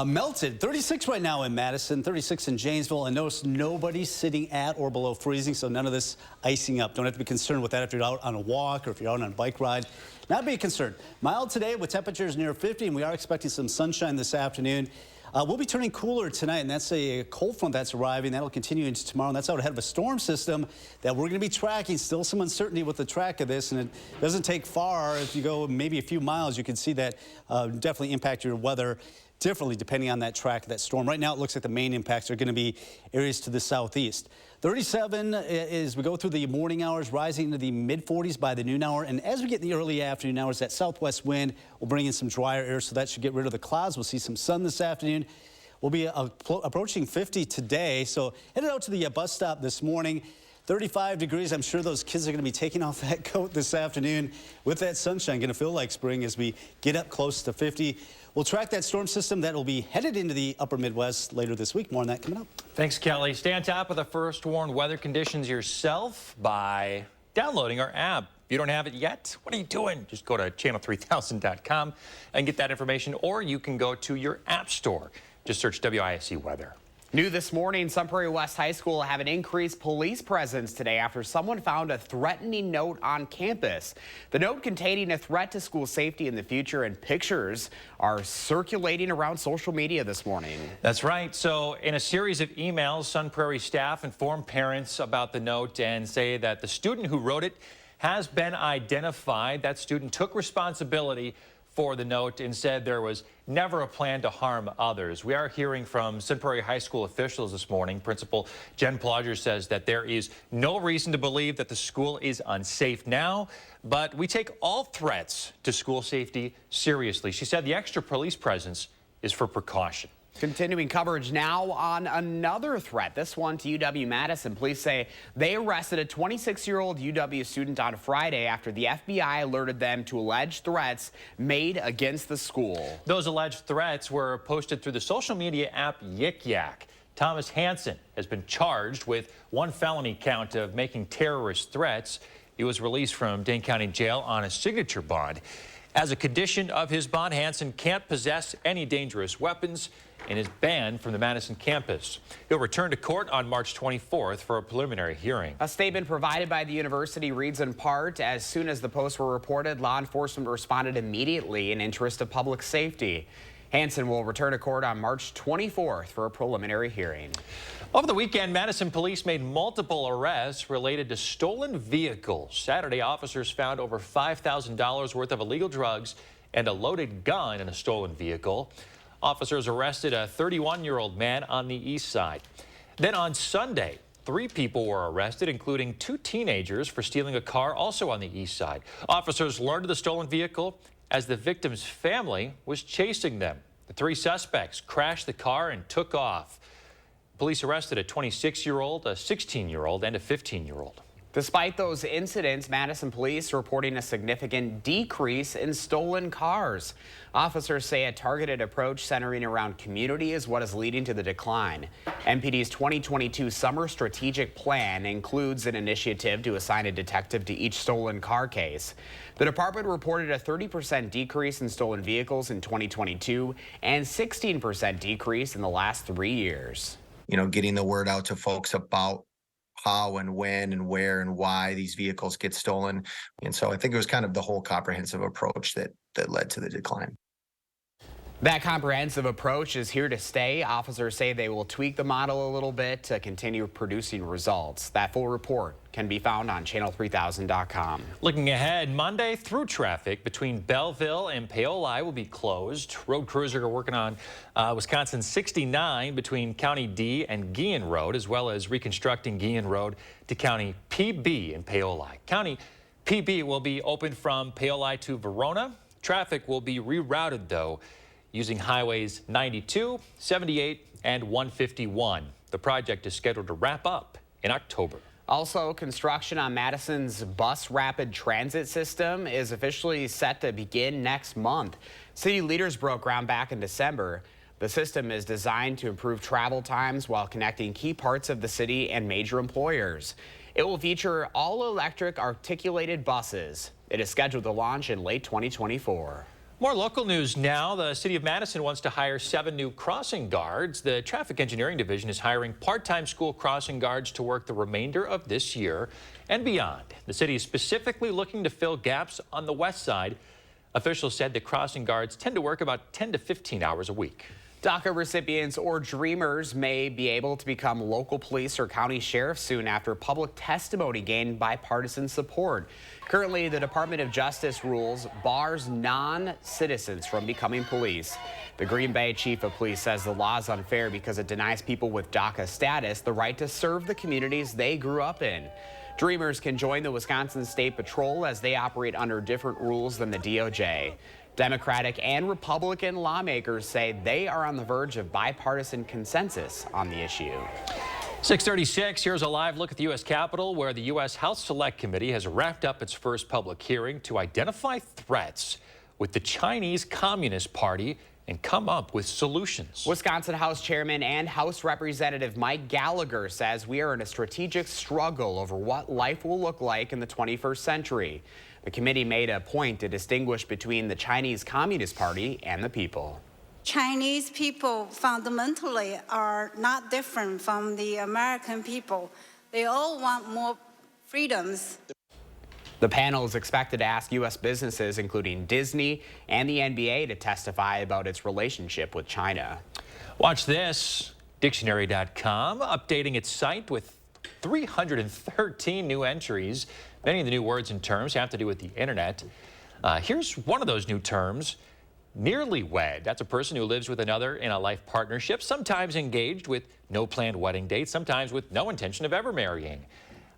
melted. 36 right now in Madison, 36 in Janesville, and notice nobody's sitting at or below freezing, so none of this icing up. Don't have to be concerned with that if you're out on a walk or if you're out on a bike ride. Not be concerned. Mild today with temperatures near 50, and we are expecting some sunshine this afternoon. We'll be turning cooler tonight, and that's a cold front that's arriving. That'll continue into tomorrow, and that's out ahead of a storm system that we're going to be tracking. Still some uncertainty with the track of this, and it doesn't take far. If you go maybe a few miles, you can see that definitely impact your weather differently depending on that track of that storm. Right now, it looks like the main impacts are going to be areas to the southeast. 37 as we go through the morning hours, rising into the mid-40s by the noon hour. And as we get in the early afternoon hours, that southwest wind will bring in some drier air, so that should get rid of the clouds. We'll see some sun this afternoon. We'll be approaching 50 today. So headed out to the bus stop this morning. 35 degrees. I'm sure those kids are going to be taking off that coat this afternoon with that sunshine. Going to feel like spring as we get up close to 50. We'll track that storm system that will be headed into the upper Midwest later this week. More on that coming up. Thanks, Kelly. Stay on top of the first warned weather conditions yourself by downloading our app. If you don't have it yet, what are you doing? Just go to channel3000.com and get that information, or you can go to your app store. Just search WISC Weather. New this morning, Sun Prairie West High School will have an increased police presence today after someone found a threatening note on campus. The note containing a threat to school safety in the future, and pictures are circulating around social media this morning. That's right. So in a series of emails, Sun Prairie staff inform parents about the note and say that the student who wrote it has been identified. That student took responsibility for the note and said there was never a plan to harm others. We are hearing from Sun Prairie High School officials this morning. Principal Jen Plodger says that there is no reason to believe that the school is unsafe now, but we take all threats to school safety seriously. She said the extra police presence is for precaution. Continuing coverage now on another threat, this one to UW-Madison. Police say they arrested a 26-year-old UW student on Friday after the FBI alerted them to alleged threats made against the school. Those alleged threats were posted through the social media app Yik Yak. Thomas Hansen has been charged with one felony count of making terrorist threats. He was released from Dane County Jail on a signature bond. As a condition of his bond, Hansen can't possess any dangerous weapons and is banned from the Madison campus. He'll return to court on March 24th for a preliminary hearing. A statement provided by the university reads in part, as soon as the posts were reported, law enforcement responded immediately in interest of public safety. Hansen will return to court on March 24th for a preliminary hearing. Over the weekend, Madison police made multiple arrests related to stolen vehicles. Saturday, officers found over $5,000 worth of illegal drugs and a loaded gun in a stolen vehicle. Officers arrested a 31-year-old man on the east side. Then on Sunday, 3 people were arrested, including 2 teenagers, for stealing a car also on the east side. Officers learned of the stolen vehicle as the victim's family was chasing them. The three suspects crashed the car and took off. Police arrested a 26-year-old, a 16-year-old, and a 15-year-old. Despite those incidents, Madison police are reporting a significant decrease in stolen cars. Officers say a targeted approach centering around community is what is leading to the decline. MPD's 2022 Summer Strategic Plan includes an initiative to assign a detective to each stolen car case. The department reported a 30% decrease in stolen vehicles in 2022 and 16% decrease in the last 3 years. You know, getting the word out to folks about how and when and where and why these vehicles get stolen. And so I think it was kind of the whole comprehensive approach that led to the decline. That comprehensive approach is here to stay. Officers say they will tweak the model a little bit to continue producing results. That full report can be found on channel3000.com. Looking ahead, Monday through traffic between Belleville and Paoli will be closed. Road crews are working on Wisconsin 69 between County D and Guillen Road, as well as reconstructing Guillen Road to County PB in Paoli. County PB will be open from Paoli to Verona. Traffic will be rerouted, though, using highways 92, 78, and 151. The project is scheduled to wrap up in October. Also, construction on Madison's bus rapid transit system is officially set to begin next month. City leaders broke ground back in December. The system is designed to improve travel times while connecting key parts of the city and major employers. It will feature all-electric articulated buses. It is scheduled to launch in late 2024. More local news now. The city of Madison wants to hire 7 new crossing guards. The traffic engineering division is hiring part-time school crossing guards to work the remainder of this year and beyond. The city is specifically looking to fill gaps on the west side. Officials said the crossing guards tend to work about 10 to 15 hours a week. DACA recipients or dreamers may be able to become local police or county sheriffs soon after public testimony gained bipartisan support. Currently, the Department of Justice rules bars non-citizens from becoming police. The Green Bay chief of police says the law is unfair because it denies people with DACA status the right to serve the communities they grew up in. Dreamers can join the Wisconsin State Patrol as they operate under different rules than the DOJ. Democratic and Republican lawmakers say they are on the verge of bipartisan consensus on the issue. 6:36, here's a live look at the U.S. Capitol, where the U.S. House Select Committee has wrapped up its first public hearing to identify threats with the Chinese Communist Party and come up with solutions. Wisconsin House Chairman and House Representative Mike Gallagher says we are in a strategic struggle over what life will look like in the 21st century. The committee made a point to distinguish between the Chinese Communist Party and the people. Chinese people fundamentally are not different from the American people. They all want more freedoms. The panel is expected to ask U.S. businesses, including Disney and the NBA, to testify about its relationship with China. Watch this. Dictionary.com updating its site with 313 new entries. Many of the new words and terms have to do with the internet. Here's one of those new terms. Nearly wed. That's a person who lives with another in a life partnership, sometimes engaged with no planned wedding date, sometimes with no intention of ever marrying.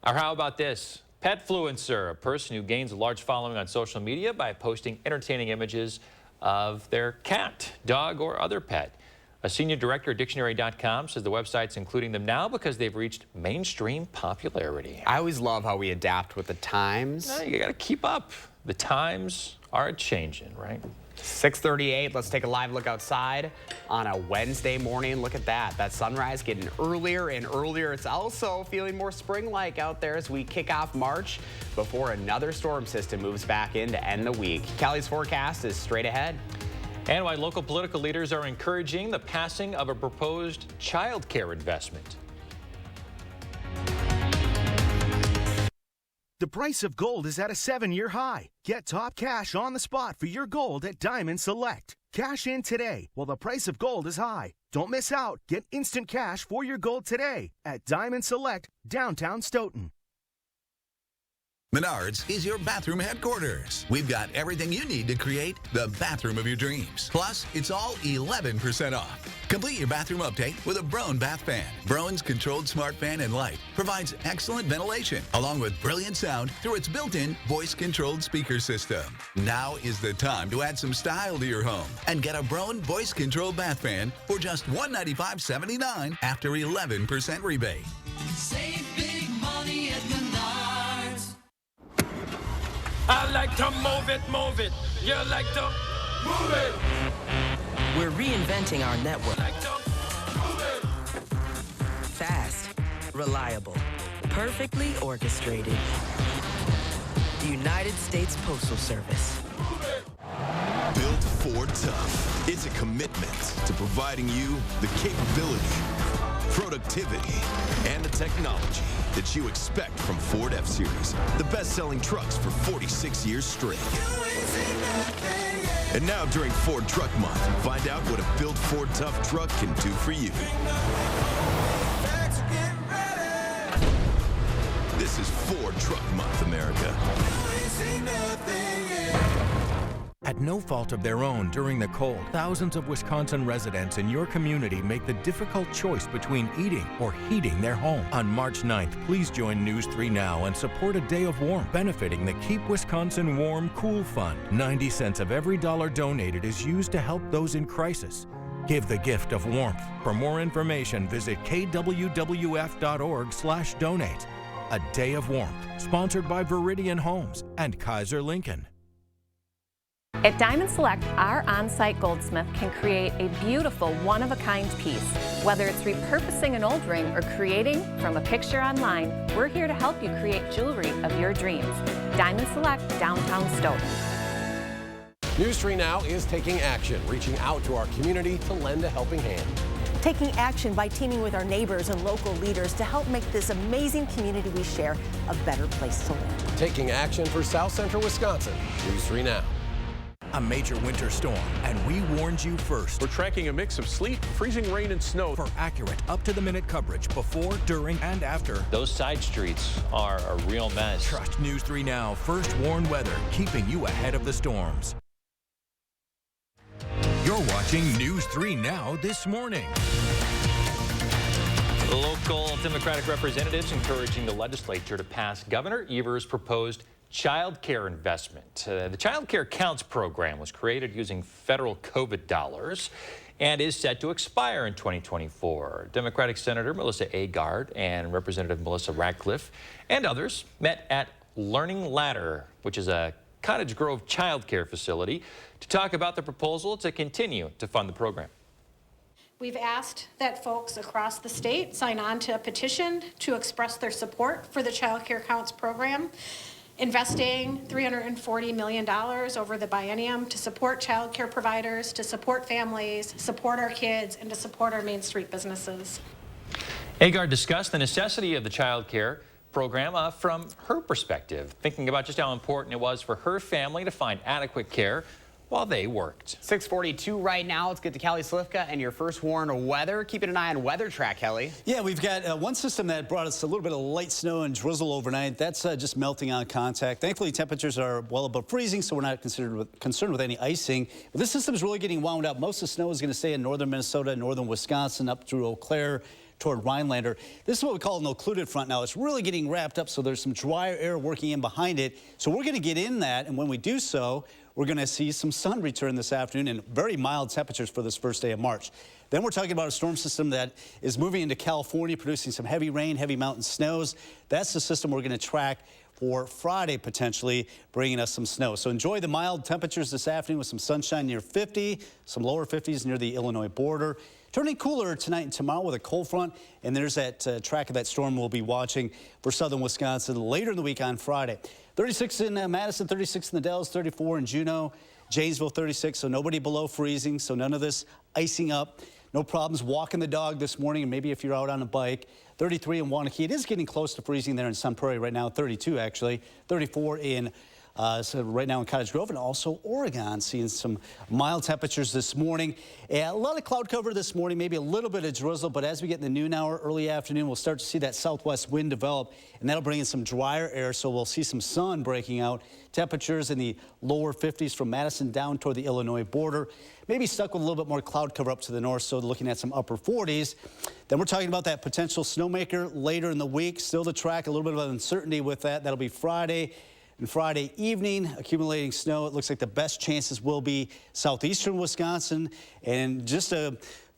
Or how about this? Petfluencer, a person who gains a large following on social media by posting entertaining images of their cat, dog, or other pet. A senior director at Dictionary.com says the website's including them now because they've reached mainstream popularity. I always love how we adapt with the times. You got to keep up. The times are changing, right? 6:38, let's take a live look outside on a Wednesday morning. Look at that. That sunrise getting earlier and earlier. It's also feeling more spring-like out there as we kick off March before another storm system moves back in to end the week. Kelly's forecast is straight ahead. And why local political leaders are encouraging the passing of a proposed child care investment. The price of gold is at a 7-year high. Get top cash on the spot for your gold at Diamond Select. Cash in today while the price of gold is high. Don't miss out. Get instant cash for your gold today at Diamond Select, downtown Stoughton. Menards is your bathroom headquarters. We've got everything you need to create the bathroom of your dreams. Plus, it's all 11% off. Complete your bathroom update with a Broan bath fan. Broan's controlled smart fan and light provides excellent ventilation, along with brilliant sound through its built-in voice-controlled speaker system. Now is the time to add some style to your home and get a Broan voice-controlled bath fan for just $195.79 after 11% rebate. Save big money at Menards. I like to move it. You like to move it. We're reinventing our network. Like to move it. Fast, reliable, perfectly orchestrated. The United States Postal Service. Built Ford Tough. It's a commitment to providing you the capability, productivity, and the technology that you expect from Ford F-Series, the best-selling trucks for 46 years straight. And now during Ford Truck Month, find out what a built Ford Tough truck can do for you. This is Ford Truck Month, America. At no fault of their own during the cold, thousands of Wisconsin residents in your community make the difficult choice between eating or heating their home. On March 9th, please join News 3 Now and support a day of warmth, benefiting the Keep Wisconsin Warm Cool Fund. 90 cents of every dollar donated is used to help those in crisis. Give the gift of warmth. For more information, visit kwwf.org/donate. A day of warmth, sponsored by Veridian Homes and Kaiser Lincoln. At Diamond Select, our on-site goldsmith can create a beautiful, one-of-a-kind piece. Whether it's repurposing an old ring or creating from a picture online, we're here to help you create jewelry of your dreams. Diamond Select, downtown Stoughton. News 3 Now is taking action, reaching out to our community to lend a helping hand. Taking action by teaming with our neighbors and local leaders to help make this amazing community we share a better place to live. Taking action for South Central Wisconsin. News 3 Now. A major winter storm, and we warned you first. We're tracking a mix of sleet, freezing rain, and snow. For accurate, up-to-the-minute coverage before, during, and after. Those side streets are a real mess. Trust News 3 Now, first warn weather, keeping you ahead of the storms. You're watching News 3 Now this morning. Local Democratic representatives encouraging the legislature to pass Governor Evers' proposed child care investment. The Child Care Counts program was created using federal COVID dollars and is set to expire in 2024. Democratic Senator Melissa Agard and Representative Melissa Ratcliffe and others met at Learning Ladder, which is a Cottage Grove child care facility, to talk about the proposal to continue to fund the program. We've asked that folks across the state sign on to a petition to express their support for the Child Care Counts program, investing $340 million over the biennium to support child care providers, to support families, support our kids, and to support our Main Street businesses. Agard discussed the necessity of the child care program from her perspective, thinking about just how important it was for her family to find adequate care while they worked. 6:42 right now. Let's get to Kelly Slifka and your first warn weather. Keeping an eye on Weather Track, Kelly. Yeah, we've got one system that brought us a little bit of light snow and drizzle overnight. That's just melting on contact. Thankfully, temperatures are well above freezing, so we're not concerned with any icing. But this system is really getting wound up. Most of the snow is going to stay in northern Minnesota, northern Wisconsin, up through Eau Claire, toward Rhinelander. This is what we call an occluded front now. It's really getting wrapped up, so there's some drier air working in behind it. So we're going to get in that, and when we do so, we're going to see some sun return this afternoon and very mild temperatures for this first day of March. Then we're talking about a storm system that is moving into California, producing some heavy rain, heavy mountain snows. That's the system we're going to track for Friday, potentially bringing us some snow. So enjoy the mild temperatures this afternoon with some sunshine near 50, some lower 50s near the Illinois border. Turning cooler tonight and tomorrow with a cold front, and there's that track of that storm we'll be watching for southern Wisconsin later in the week on Friday. 36 in Madison, 36 in the Dells, 34 in Juneau, Janesville 36, so nobody below freezing, so none of this icing up. No problems walking the dog this morning, and maybe if you're out on a bike. 33 in Waunakee. It is getting close to freezing there in Sun Prairie right now, 32 actually. 34 in So right now in Cottage Grove and also Oregon, seeing some mild temperatures this morning. A lot of cloud cover this morning, maybe a little bit of drizzle, but as we get in the noon hour, early afternoon, we'll start to see that southwest wind develop, and that'll bring in some drier air, so we'll see some sun breaking out. Temperatures in the lower 50s from Madison down toward the Illinois border. Maybe stuck with a little bit more cloud cover up to the north, so looking at some upper 40s. Then we're talking about that potential snowmaker later in the week. Still to track, a little bit of uncertainty with that. That'll be Friday. And Friday evening, accumulating snow. It looks like the best chances will be southeastern Wisconsin, and just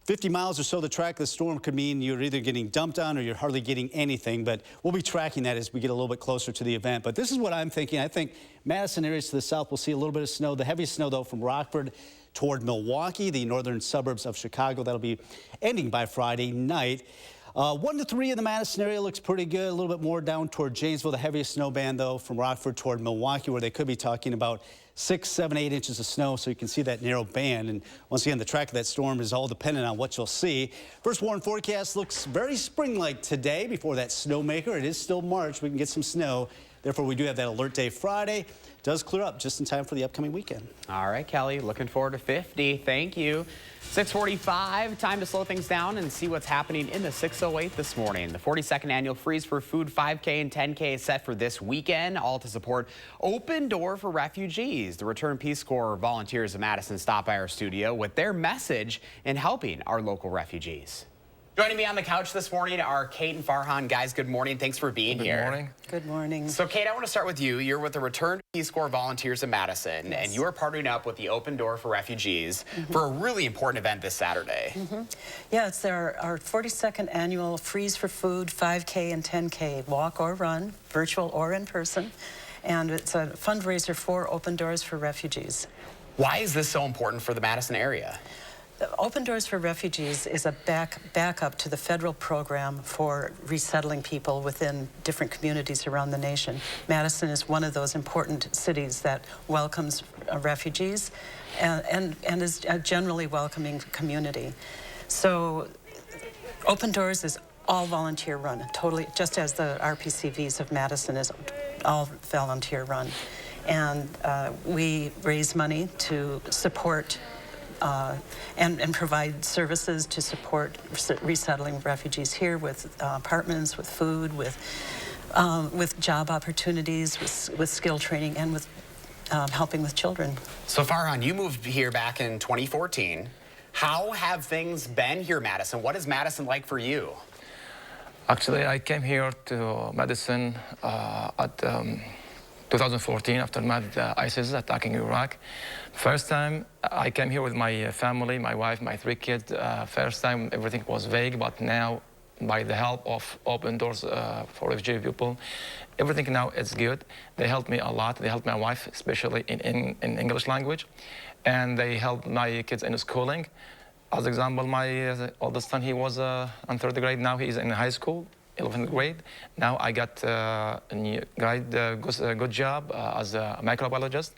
50 miles or so the track of the storm could mean you're either getting dumped on or you're hardly getting anything, but we'll be tracking that as we get a little bit closer to the event. But this is what I'm thinking. I think Madison areas to the south will see a little bit of snow. The heaviest snow, though, from Rockford toward Milwaukee, the northern suburbs of Chicago. That'll be ending by Friday night. 1 to 3 in the Madison area looks pretty good. A little bit more down toward Janesville. The heaviest snow band, though, from Rockford toward Milwaukee, where they could be talking about 6, 7, 8 inches of snow, so you can see that narrow band. And once again, the track of that storm is all dependent on what you'll see. First warn forecast looks very spring-like today before that snowmaker. It is still March. We can get some snow. Therefore, we do have that alert day Friday. It does clear up just in time for the upcoming weekend. All right, Kelly, looking forward to 50. Thank you. 6:45, time to slow things down and see what's happening in the 608 this morning. The 42nd annual Freeze for Food 5K and 10K is set for this weekend, all to support Open Door for Refugees. The Return Peace Corps volunteers of Madison stopped by our studio with their message in helping our local refugees. Joining me on the couch this morning are Kate and Farhan. Guys, good morning. Thanks for being here. Good morning. Good morning. So, Kate, I want to start with you. You're with the Return Peace Corps volunteers of Madison, and you are partnering up with the Open Door for Refugees for a really important event this Saturday. Yeah, it's our 42nd annual Freeze for Food 5K and 10K, walk or run, virtual or in person. And it's a fundraiser for Open Doors for Refugees. Why is this so important for the Madison area? Open Doors for Refugees is a backup to the federal program for resettling people within different communities around the nation. Madison is one of those important cities that welcomes refugees and is a generally welcoming community. So Open Doors is all volunteer run, totally, just as the RPCVs of Madison is all volunteer run. And we raise money to support and provide services to support resettling refugees here with apartments, with food, with job opportunities, with skill training, and with helping with children. So Farhan, you moved here back in 2014. How have things been here, Madison? What is Madison like for you? Actually, I came here to Madison at 2014 after ISIS attacking Iraq. First time I came here with my family, my wife, my 3 kids. First time everything was vague, but now by the help of Open Doors for refugee people, everything now is good. They helped me a lot. They helped my wife, especially in English language, and they helped my kids in schooling. As example, my oldest son, he was in 3rd grade. Now he's in high school, 11th grade. Now I got a new good job as a microbiologist,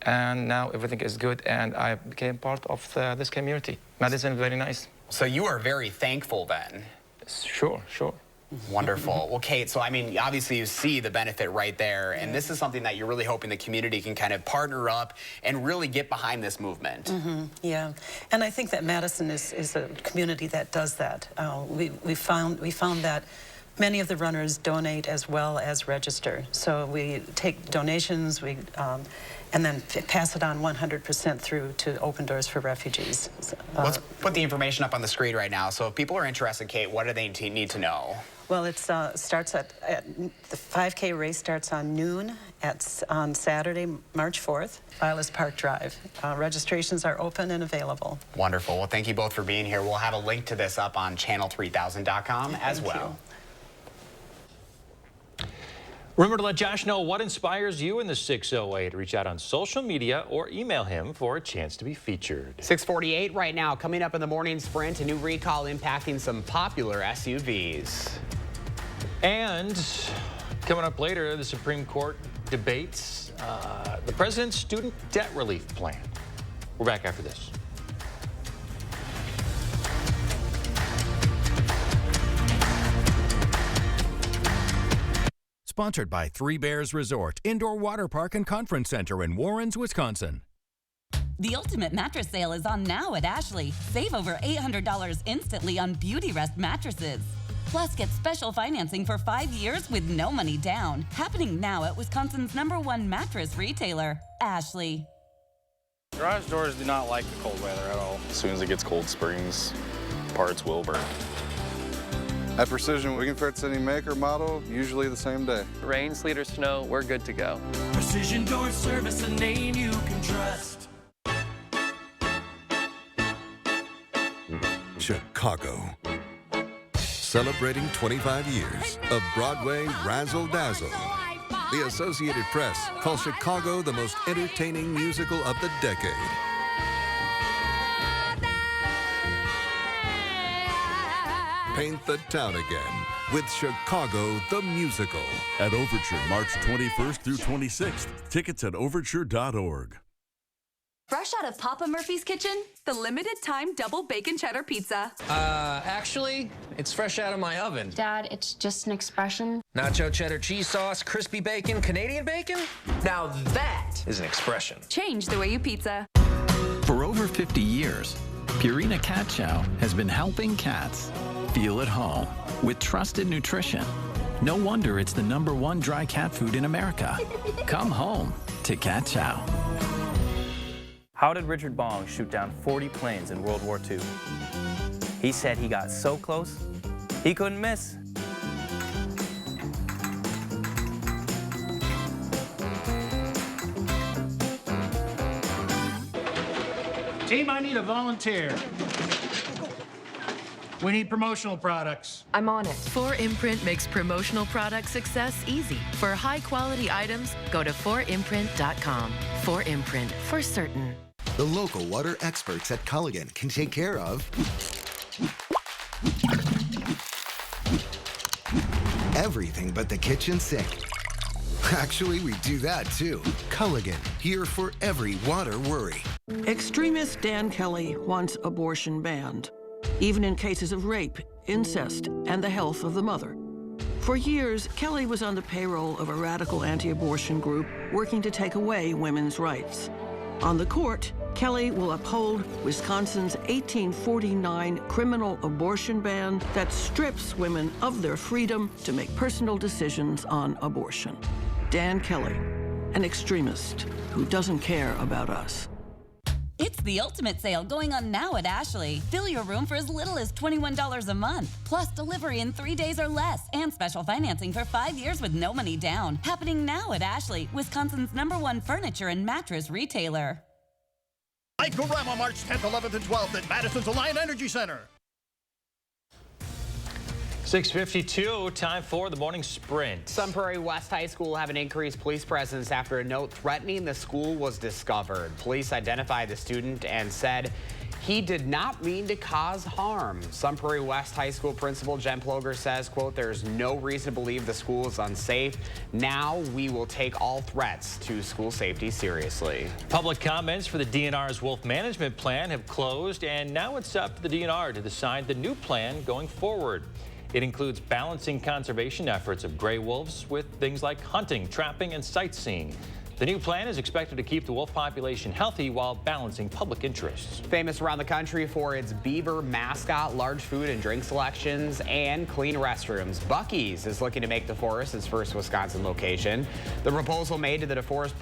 and now everything is good, and I became part of this community. Madison is very nice. So you are very thankful then? Sure. Wonderful. Well, Kate, so I mean, obviously you see the benefit right there, and this is something that you're really hoping the community can kind of partner up and really get behind this movement. Yeah, and I think that Madison is a community that does that. We found that many of the runners donate as well as register. So we take donations, and then pass it on 100% through to Open Doors for Refugees. Let's put the information up on the screen right now. So if people are interested, Kate, what do they need to know? Well, it starts at the 5K race starts on noon on Saturday, March 4th, Vilas Park Drive. Registrations are open and available. Wonderful. Well, thank you both for being here. We'll have a link to this up on channel3000.com as well. Remember to let Josh know what inspires you in the 608. Reach out on social media or email him for a chance to be featured. 6:48 right now. Coming up in the morning sprint, a new recall impacting some popular SUVs. And coming up later, the Supreme Court debates the president's student debt relief plan. We're back after this. Sponsored by Three Bears Resort, Indoor Water Park and Conference Center in Warrens, Wisconsin. The ultimate mattress sale is on now at Ashley. Save over $800 instantly on Beauty Rest mattresses. Plus, get special financing for 5 years with no money down. Happening now at Wisconsin's #1 mattress retailer, Ashley. Garage doors do not like the cold weather at all. As soon as it gets cold springs, parts will burn. At Precision, we can fix any make or model, usually the same day. Rain, sleet, or snow, we're good to go. Precision Door Service, a name you can trust. Chicago. Celebrating 25 years of Broadway Razzle Dazzle. The Associated Press calls Chicago the most entertaining musical of the decade. Paint the town again with Chicago the Musical. At Overture, March 21st through 26th. Tickets at overture.org. Fresh out of Papa Murphy's kitchen, the limited time double bacon cheddar pizza. Actually, it's fresh out of my oven. Dad, it's just an expression. Nacho cheddar cheese sauce, crispy bacon, Canadian bacon? Now that is an expression. Change the way you pizza. For over 50 years, Purina Cat Chow has been helping cats feel at home with trusted nutrition. No wonder it's the #1 dry cat food in America. Come home to Cat Chow. How did Richard Bong shoot down 40 planes in World War II? He said he got so close, he couldn't miss. Team, I need a volunteer. We need promotional products. I'm on it. 4imprint makes promotional product success easy. For high-quality items, go to 4imprint.com. 4imprint, for certain. The local water experts at Culligan can take care of everything but the kitchen sink. Actually, we do that too. Culligan, here for every water worry. Extremist Dan Kelly wants abortion banned, even in cases of rape, incest, and the health of the mother. For years, Kelly was on the payroll of a radical anti-abortion group working to take away women's rights. On the court, Kelly will uphold Wisconsin's 1849 criminal abortion ban that strips women of their freedom to make personal decisions on abortion. Dan Kelly, an extremist who doesn't care about us. It's the ultimate sale going on now at Ashley. Fill your room for as little as $21 a month. Plus delivery in 3 days or less. And special financing for 5 years with no money down. Happening now at Ashley, Wisconsin's #1 furniture and mattress retailer. Ikorama March 10th, 11th, and 12th at Madison's Alliant Energy Center. 6:52, time for the morning sprint. Sun Prairie West High School will have an increased police presence after a note threatening the school was discovered. Police identified the student and said he did not mean to cause harm. Sun Prairie West High School principal Jen Ploger says, quote, "There's no reason to believe the school is unsafe. Now we will take all threats to school safety seriously." Public comments for the DNR's wolf management plan have closed, and now it's up to the DNR to decide the new plan going forward. It includes balancing conservation efforts of gray wolves with things like hunting, trapping, and sightseeing. The new plan is expected to keep the wolf population healthy while balancing public interests. Famous around the country for its beaver mascot, large food and drink selections, and clean restrooms, Buc-ee's is looking to make DeForest its first Wisconsin location. The proposal made to the DeForest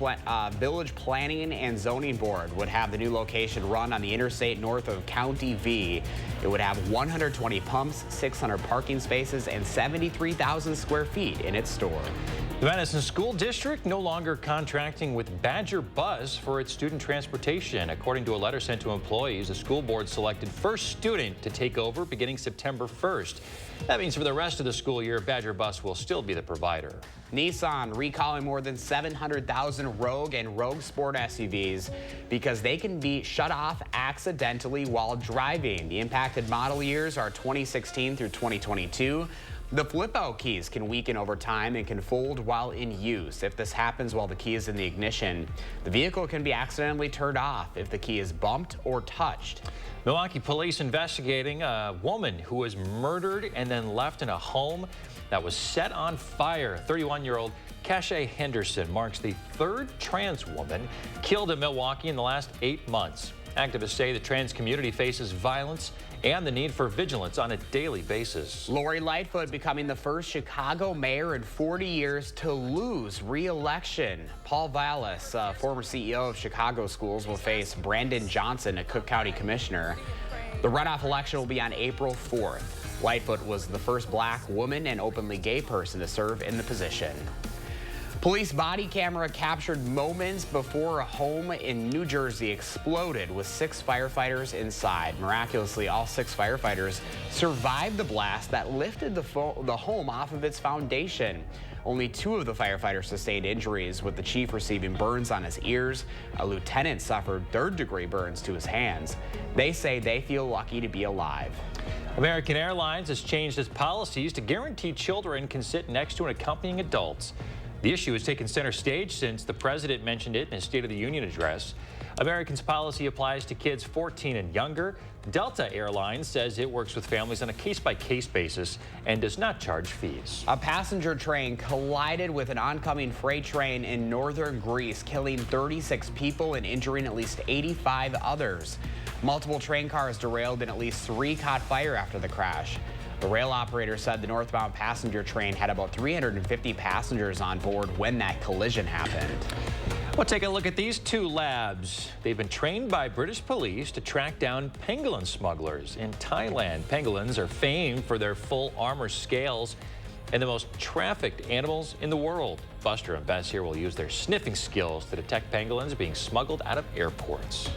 Village Planning and Zoning Board would have the new location run on the interstate north of County V. It would have 120 pumps, 600 parking spaces, and 73,000 square feet in its store. The Madison School District no longer contracting with Badger Bus for its student transportation. According to a letter sent to employees, the school board selected First Student to take over beginning September 1st. That means for the rest of the school year, Badger Bus will still be the provider. Nissan recalling more than 700,000 Rogue and Rogue Sport SUVs because they can be shut off accidentally while driving. The impacted model years are 2016 through 2022. The flip-out keys can weaken over time and can fold while in use. If this happens while the key is in the ignition, the vehicle can be accidentally turned off if the key is bumped or touched. Milwaukee police investigating a woman who was murdered and then left in a home that was set on fire. 31-year-old Cache Henderson marks the third trans woman killed in Milwaukee in the last 8 months. Activists say the trans community faces violence and the need for vigilance on a daily basis. Lori Lightfoot becoming the first Chicago mayor in 40 years to lose re-election. Paul Vallis, former CEO of Chicago Schools, will face Brandon Johnson, a Cook County commissioner. The runoff election will be on April 4th. Lightfoot was the first black woman and openly gay person to serve in the position. Police body camera captured moments before a home in New Jersey exploded with 6 firefighters inside. Miraculously, all 6 firefighters survived the blast that lifted the home off of its foundation. Only 2 of the firefighters sustained injuries, with the chief receiving burns on his ears. A lieutenant suffered 3rd-degree burns to his hands. They say they feel lucky to be alive. American Airlines has changed its policies to guarantee children can sit next to an accompanying adults. The issue has taken center stage since the president mentioned it in his State of the Union address. American's policy applies to kids 14 and younger. Delta Airlines says it works with families on a case-by-case basis and does not charge fees. A passenger train collided with an oncoming freight train in northern Greece, killing 36 people and injuring at least 85 others. Multiple train cars derailed and at least 3 caught fire after the crash. The rail operator said the northbound passenger train had about 350 passengers on board when that collision happened. We'll take a look at these 2 labs. They've been trained by British police to track down pangolin smugglers in Thailand. Pangolins are famed for their full armor scales and the most trafficked animals in the world. Buster and Bess here will use their sniffing skills to detect pangolins being smuggled out of airports.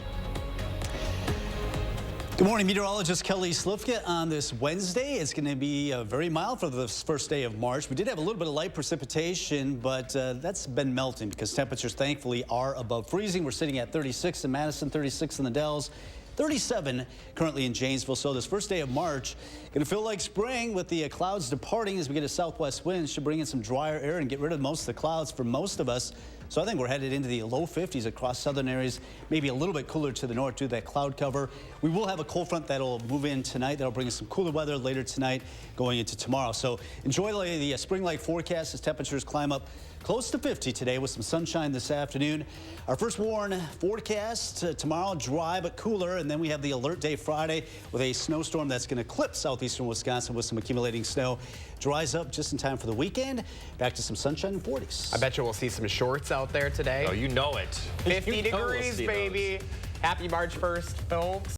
Good morning, meteorologist Kelly Slifka on this Wednesday. It's going to be very mild for the first day of March. We did have a little bit of light precipitation, but that's been melting because temperatures thankfully are above freezing. We're sitting at 36 in Madison, 36 in the Dells, 37 currently in Janesville. So this first day of March going to feel like spring with the clouds departing as we get a southwest wind. Should bring in some drier air and get rid of most of the clouds for most of us. So I think we're headed into the low 50s across southern areas, maybe a little bit cooler to the north due to that cloud cover. We will have a cold front that'll move in tonight. That'll bring us some cooler weather later tonight going into tomorrow. So enjoy the spring-like forecast as temperatures climb up close to 50 today with some sunshine this afternoon. Our first warn forecast tomorrow, dry but cooler, and then we have the alert day Friday with a snowstorm that's going to clip southeastern Wisconsin with some accumulating snow. Dries up just in time for the weekend. Back to some sunshine and 40s. I bet you we'll see some shorts out there today. Oh, you know it. 50 degrees, baby. Happy March 1st, folks.